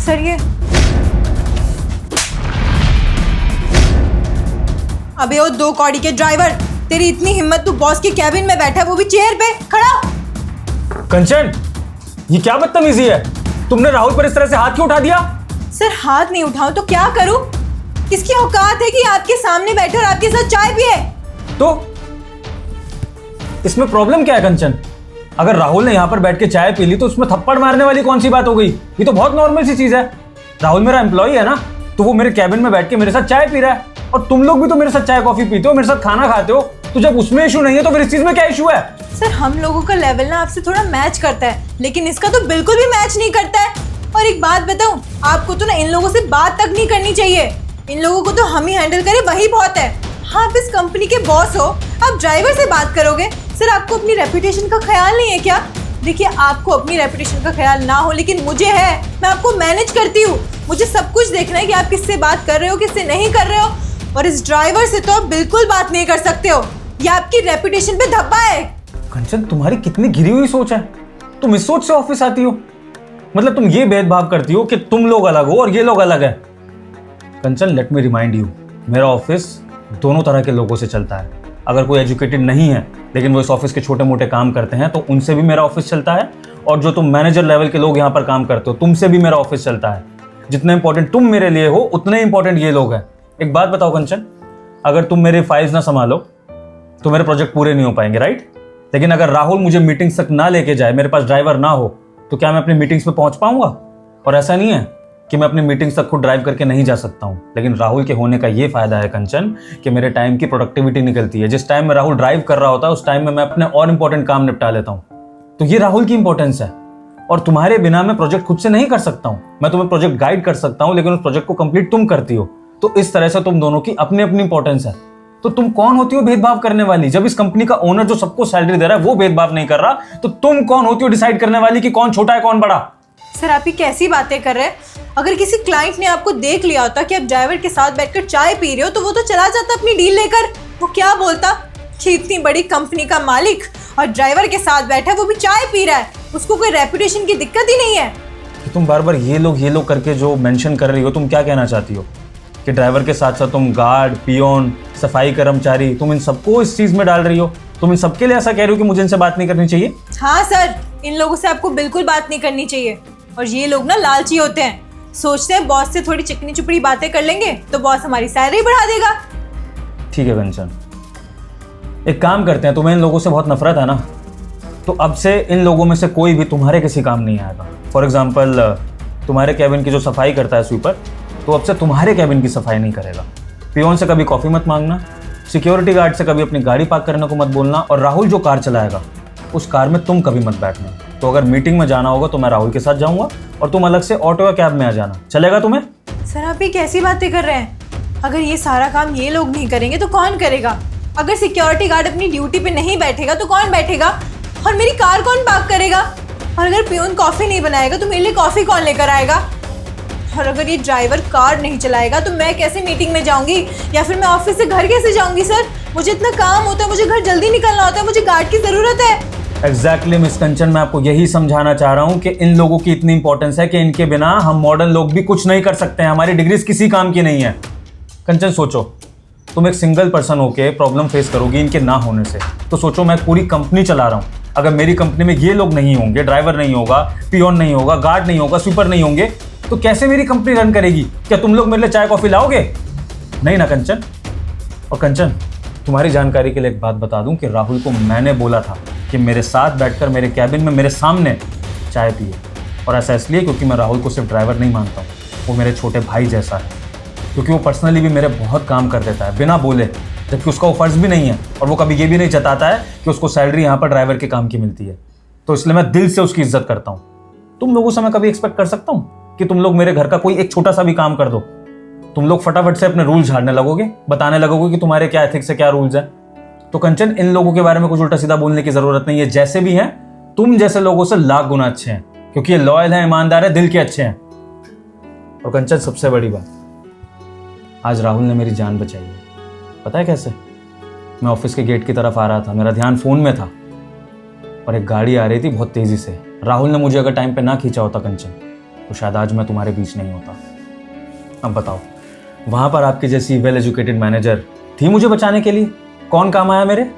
Sir ये अबे ओ 2 कौड़ी के ड्राइवर, तेरी इतनी हिम्मत, तू बॉस के कैबिन में बैठा है, वो भी चेयर पे खड़ा। कंचन, ये क्या बदतमीजी है? तुमने राहुल पर इस तरह से हाथ क्यों उठा दिया? सर हाथ नहीं उठाऊं तो क्या करूं? किसकी औकात है कि आपके सामने बैठे और आपके साथ चाय पिए? तो इसमें प्रॉब्लम क्या है कंचन? अगर राहुल ने यहाँ पर बैठ के चाय पी ली तो उसमें थप्पड़ मारने वाली कौन सी बात हो गई? ये तो बहुत नॉर्मल सी चीज है। राहुल मेरा एम्प्लॉई है ना, तो वो मेरे कैबिन में बैठ के मेरे साथ चाय पी रहा है, और तुम लोग भी तो मेरे साथ चाय कॉफी पीते हो, मेरे साथ खाना खाते हो, तो जब उसमें इशू नहीं है तो फिर इस चीज में क्या इशू है? सर हम लोगों का लेवल ना आपसे थोड़ा मैच करता है, लेकिन इसका तो बिल्कुल भी मैच नहीं करता है। और एक बात बताऊं, आपको तो ना इन लोगों से बात तक नहीं करनी चाहिए। इन लोगों को तो हम ही हैंडल करें वही बहुत है। हाँ, आप इस कंपनी के बॉस हो, आप ड्राइवर से बात करोगे? सर आपको अपनी रेपुटेशन का ख्याल नहीं है क्या? देखिए, आपको अपनी रेपुटेशन का ख्याल ना हो, लेकिन मुझे है। मैं आपको मैनेज करती हूँ, मुझे सब कुछ देखना है कि आप किससे बात कर रहे हो, किससे नहीं कर रहे हो। और इस ड्राइवर से तो आप बिल्कुल बात नहीं कर सकते हो, ये आपकी रेपुटेशन पे धब्बा है। कंचन, तुम्हारी कितनी घिरी हुई सोच है। तुम इस सोच से ऑफिस आती हो? मतलब तुम ये भेदभाव करती हो कि तुम लोग अलग हो और ये लोग अलग है। कंचन, लेट मी रिमाइंड यू, मेरा ऑफिस दोनों तरह के लोगों से चलता है। अगर कोई एजुकेटेड नहीं है लेकिन वो इस ऑफिस के छोटे मोटे काम करते हैं तो उनसे भी मेरा ऑफिस चलता है, और जो तुम मैनेजर लेवल के लोग यहाँ पर काम करते हो तुमसे भी मेरा ऑफिस चलता है। जितने इंपॉर्टेंट तुम मेरे लिए हो उतने इंपॉर्टेंट ये लोग हैं। एक बात बताओ कंचन, अगर तुम मेरे फाइल्स ना संभालो तो मेरे प्रोजेक्ट पूरे नहीं हो पाएंगे, राइट? लेकिन अगर राहुल मुझे मीटिंग्स तक ना लेके जाए, मेरे पास ड्राइवर ना हो, तो क्या मैं अपनी मीटिंग्स पे पहुंच पाऊंगा? और ऐसा नहीं है कि मैं अपनी मीटिंग्स तक खुद ड्राइव करके नहीं जा सकता हूं, लेकिन राहुल के होने का ये फायदा है कंचन कि मेरे टाइम की प्रोडक्टिविटी निकलती है। जिस टाइम में राहुल ड्राइव कर रहा होता है उस टाइम में मैं अपने और इंपॉर्टेंट काम निपटा लेता हूं। तो ये राहुल की इंपॉर्टेंस है, और तुम्हारे बिना मैं प्रोजेक्ट खुद से नहीं कर सकता हूं। मैं तुम्हें प्रोजेक्ट गाइड कर सकता हूं, लेकिन उस प्रोजेक्ट को कंप्लीट तुम करती हो। तो इस तरह से तुम दोनों की अपनी अपनी इंपॉर्टेंस है। तो तुम कौन होती हो भेदभाव करने वाली? जब इस कंपनी का ओनर जो सबको सैलरी दे रहा है वो भेदभाव नहीं कर रहा, तो तुम कौन होती हो डिसाइड करने वाली कि कौन छोटा है कौन बड़ा? सर आप ही कैसी बातें कर रहे हैं? अगर किसी क्लाइंट ने आपको देख लिया होता कि आप ड्राइवर के साथ बैठकर चाय पी रहे हो तो वो तो चला जाता अपनी डील लेकर। वो क्या बोलता कि इतनी बड़ी कंपनी का मालिक और ड्राइवर के साथ बैठा है, वो भी चाय पी रहा है, उसको कोई रेपुटेशन की दिक्कत ही नहीं है। तुम बार बार ये लोग करके जो मेंशन कर रही हो, तुम क्या कहना चाहती हो? कि ड्राइवर के साथ साथ तुम गार्ड, पियोन, सफाई कर्मचारी, तुम इन सबको इस चीज में डाल रही हो? तुम इन सबके लिए ऐसा कह रही हो कि मुझे इनसे बात नहीं करनी चाहिए? हाँ सर, इन लोगों से आपको बिल्कुल बात नहीं करनी चाहिए। और ये लोग ना लालची होते हैं, सोचते हैं बॉस से थोड़ी चिकनी चुपड़ी बातें कर लेंगे तो बॉस हमारी सैलरी बढ़ा देगा। ठीक है कंचन, एक काम करते हैं, तुम्हें इन लोगों से बहुत नफरत है ना, तो अब से इन लोगों में से कोई भी तुम्हारे किसी काम नहीं आएगा। फॉर एग्जाम्पल, तुम्हारे कैबिन की जो सफाई करता है स्वीपर, तो अब से तुम्हारे कैबिन की सफाई नहीं करेगा। पियोन से कभी कॉफ़ी मत मांगना, सिक्योरिटी गार्ड से कभी अपनी गाड़ी पार्क करने को मत बोलना, और राहुल जो कार चलाएगा उस कार में तुम कभी मत बैठना। तो अगर मीटिंग में जाना होगा तो मैं राहुल के साथ जाऊंगा और तुम अलग से ऑटो या कैब में आ जाना। चलेगा तुम्हें? सर आप ये कैसी बातें कर रहे हैं? अगर ये सारा काम ये लोग नहीं करेंगे तो कौन करेगा? अगर सिक्योरिटी गार्ड अपनी ड्यूटी पे नहीं बैठेगा तो कौन बैठेगा? और मेरी कार कौन पार्क करेगा? और अगर पियोन कॉफ़ी नहीं बनाएगा तो मेरे लिए कॉफ़ी कौन लेकर आएगा? और अगर ये ड्राइवर कार नहीं चलाएगा तो मैं कैसे मीटिंग में जाऊंगी, या फिर मैं ऑफिस से घर कैसे जाऊंगी? सर मुझे इतना काम होता है, मुझे घर जल्दी निकलना होता है, मुझे गार्ड की ज़रूरत है। एग्जैक्टली मिस कंचन, मैं आपको यही समझाना चाह रहा हूँ कि इन लोगों की इतनी इंपॉर्टेंस है कि इनके बिना हम मॉडर्न लोग भी कुछ नहीं कर सकते हैं। हमारी डिग्रीज किसी काम की नहीं है। कंचन सोचो, तुम एक सिंगल पर्सन होके प्रॉब्लम फेस करोगी इनके ना होने से, तो सोचो मैं पूरी कंपनी चला रहा हूँ। अगर मेरी कंपनी में ये लोग नहीं होंगे, ड्राइवर नहीं होगा, पियोन नहीं होगा, गार्ड नहीं होगा, स्वीपर नहीं होंगे, तो कैसे मेरी कंपनी रन करेगी? क्या तुम लोग मेरे लिए चाय कॉफी लाओगे? नहीं ना कंचन। और कंचन, तुम्हारी जानकारी के लिए एक बात बता दूं कि राहुल को मैंने बोला था कि मेरे साथ बैठकर मेरे कैबिन में मेरे सामने चाय पिए, और ऐसा इसलिए क्योंकि मैं राहुल को सिर्फ ड्राइवर नहीं मानता हूँ, वो मेरे छोटे भाई जैसा है। क्योंकि वो पर्सनली भी मेरे बहुत काम कर देता है बिना बोले, जबकि उसका वो फ़र्ज़ भी नहीं है, और वो कभी ये भी नहीं जताता है कि उसको सैलरी यहाँ पर ड्राइवर के काम की मिलती है। तो इसलिए मैं दिल से उसकी इज्जत करता हूँ। तुम लोगों से मैं कभी एक्सपेक्ट कर सकता हूँ कि तुम लोग मेरे घर का कोई एक छोटा सा भी काम कर दो? तुम लोग फटाफट से अपने रूल झाड़ने लगोगे, बताने लगोगे कि तुम्हारे क्या एथिक्स है, क्या रूल्स हैं। तो कंचन, इन लोगों के बारे में कुछ उल्टा सीधा बोलने की जरूरत नहीं है। जैसे भी हैं, तुम जैसे लोगों से लाख गुना अच्छे हैं, क्योंकि ये लॉयल हैं, ईमानदार है, दिल के अच्छे हैं। और कंचन, सबसे बड़ी बात, आज राहुल ने मेरी जान बचाई है। पता है कैसे? मैं ऑफिस के गेट की तरफ आ रहा था, मेरा ध्यान फोन में था, और एक गाड़ी आ रही थी बहुत तेजी से। राहुल ने मुझे अगर टाइम पे ना खींचा होता कंचन, तो शायद आज मैं तुम्हारे बीच नहीं होता। अब बताओ, वहाँ पर आपकी जैसी वेल एजुकेटेड मैनेजर थी मुझे बचाने के लिए। कौन काम आया मेरे?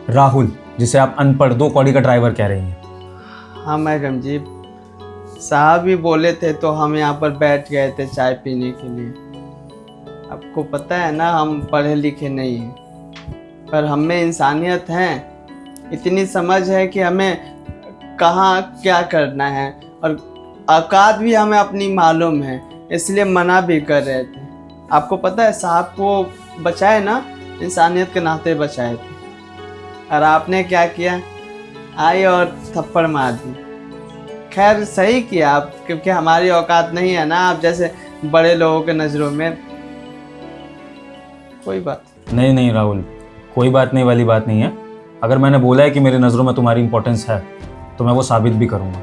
राहुल, जिसे आप अनपढ़ 2 कौड़ी का ड्राइवर कह रही हैं। हाँ मैडम जी, साहब भी बोले थे तो हम यहाँ पर बैठ गए थे चाय पीने के लिए। आपको पता है ना, हम पढ़े लिखे नहीं हैं, पर हम में इंसानियत है, इतनी समझ है कि हमें कहाँ क्या करना है, और औकात भी हमें अपनी मालूम है, इसलिए मना भी कर रहे थे। आपको पता है, साहब को बचाए ना, इंसानियत के नाते बचाए थे, और आपने क्या किया, आई और थप्पड़ मार दी। खैर सही किया आप, क्योंकि हमारी औकात नहीं है ना आप जैसे बड़े लोगों के नज़रों में। कोई बात नहीं राहुल, कोई बात नहीं वाली बात नहीं है। अगर मैंने बोला है कि मेरी नज़रों में तुम्हारी इंपॉर्टेंस है तो मैं वो साबित भी करूँगा।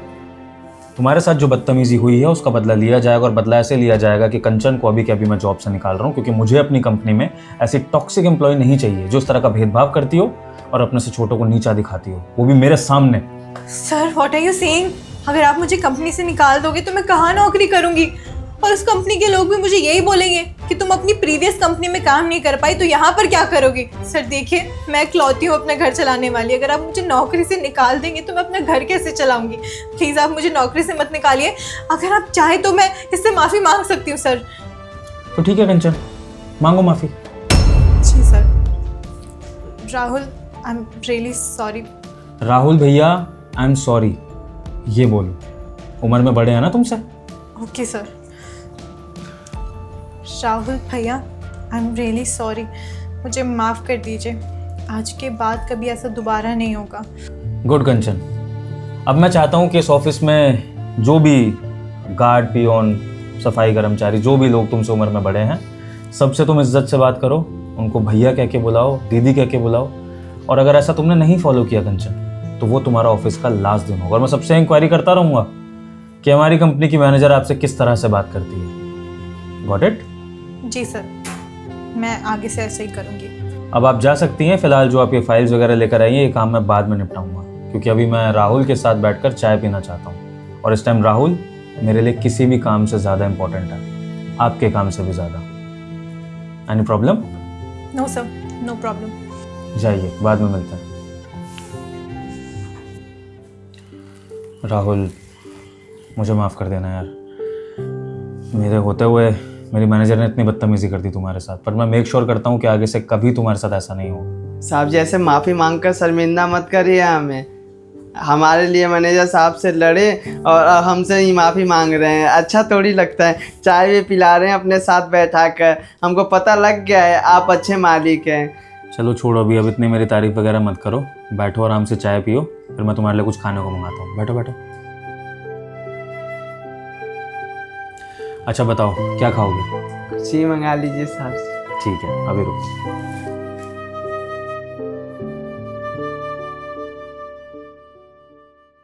तुम्हारे साथ जो बदतमीजी हुई है उसका बदला लिया जाएगा, और बदला ऐसे लिया जाएगा कि कंचन को अभी के अभी मैं जॉब से निकाल रहा हूँ, क्योंकि मुझे अपनी कंपनी में ऐसी टॉक्सिक एम्प्लॉय नहीं चाहिए जो इस तरह का भेदभाव करती हो और अपने से छोटों को नीचा दिखाती हो, वो भी मेरे सामने। Sir what are you saying? अगर आप मुझे कंपनी से निकाल दोगे तो मैं कहाँ नौकरी करूँगी? और उस कंपनी के लोग भी मुझे यही बोलेंगे कि तुम अपनी प्रीवियस कंपनी में काम नहीं कर पाई तो यहाँ पर क्या करोगी? सर देखिए, मैं इकलौती हूँ अपना घर चलाने वाली। अगर आप मुझे नौकरी से निकाल देंगे तो मैं अपना घर कैसे चलाऊंगी? प्लीज़ आप मुझे नौकरी से मत निकालिए। अगर आप चाहें तो मैं इससे माफ़ी मांग सकती हूँ सर। तो ठीक है कंचन, मांगो माफ़ी। जी sir. Rahul, I am really sorry. Rahul भैया, आई एम सॉरी ये बोलो। उम्र में बड़े हैं ना तुमसे। Okay sir. राहुल भैया, आई एम रियली सॉरी, मुझे माफ़ कर दीजिए। आज के बाद कभी ऐसा दोबारा नहीं होगा। गुड कंचन, अब मैं चाहता हूँ कि इस ऑफिस में जो भी गार्ड, पियोन, सफाई कर्मचारी, जो भी लोग तुमसे उम्र में बड़े हैं, सबसे तुम इज्जत से बात करो, उनको भैया कह के बुलाओ, दीदी कह के बुलाओ। और अगर ऐसा तुमने नहीं फॉलो किया कंचन, तो वो तुम्हारा ऑफिस का लास्ट दिन होगा, और मैं सबसे इंक्वायरी करता रहूँगा कि हमारी कंपनी की मैनेजर आपसे किस तरह से बात करती है। Got it? जी सर, मैं आगे से ऐसे ही करूँगी। अब आप जा सकती हैं। फिलहाल जो आप ये फाइल्स वगैरह लेकर आई हैं, ये काम मैं बाद में निपटाऊंगा, क्योंकि अभी मैं राहुल के साथ बैठकर चाय पीना चाहता हूँ, और इस टाइम राहुल मेरे लिए किसी भी काम से ज़्यादा इंपॉर्टेंट है, आपके काम से भी ज़्यादा। Any problem? No sir, no problem. जाइए, बाद में मिलते हैं। राहुल, मुझे माफ़ कर देना यार, मेरे होते हुए मेरी मैनेजर ने इतनी बदतमीजी कर दी तुम्हारे साथ, पर मैं मेक श्योर करता हूँ कि आगे से कभी तुम्हारे साथ ऐसा नहीं होगा। साहब जी, ऐसे माफ़ी मांग कर शर्मिंदा मत करिए हमें। हमारे लिए मैनेजर साहब से लड़े और हमसे ही माफ़ी मांग रहे हैं, अच्छा थोड़ी लगता है। चाय भी पिला रहे हैं अपने साथ बैठा कर, हमको पता लग गया है आप अच्छे मालिक हैं। चलो छोड़ो, अभी अब इतनी मेरी तारीफ वगैरह मत करो, बैठो आराम से चाय पियो, फिर मैं तुम्हारे लिए कुछ खाने को मंगाता हूँ। बैठो बैठो। अच्छा बताओ, क्या खाओगे? कुछ ही मंगा लीजिए साहब से। ठीक है, अभी रुको।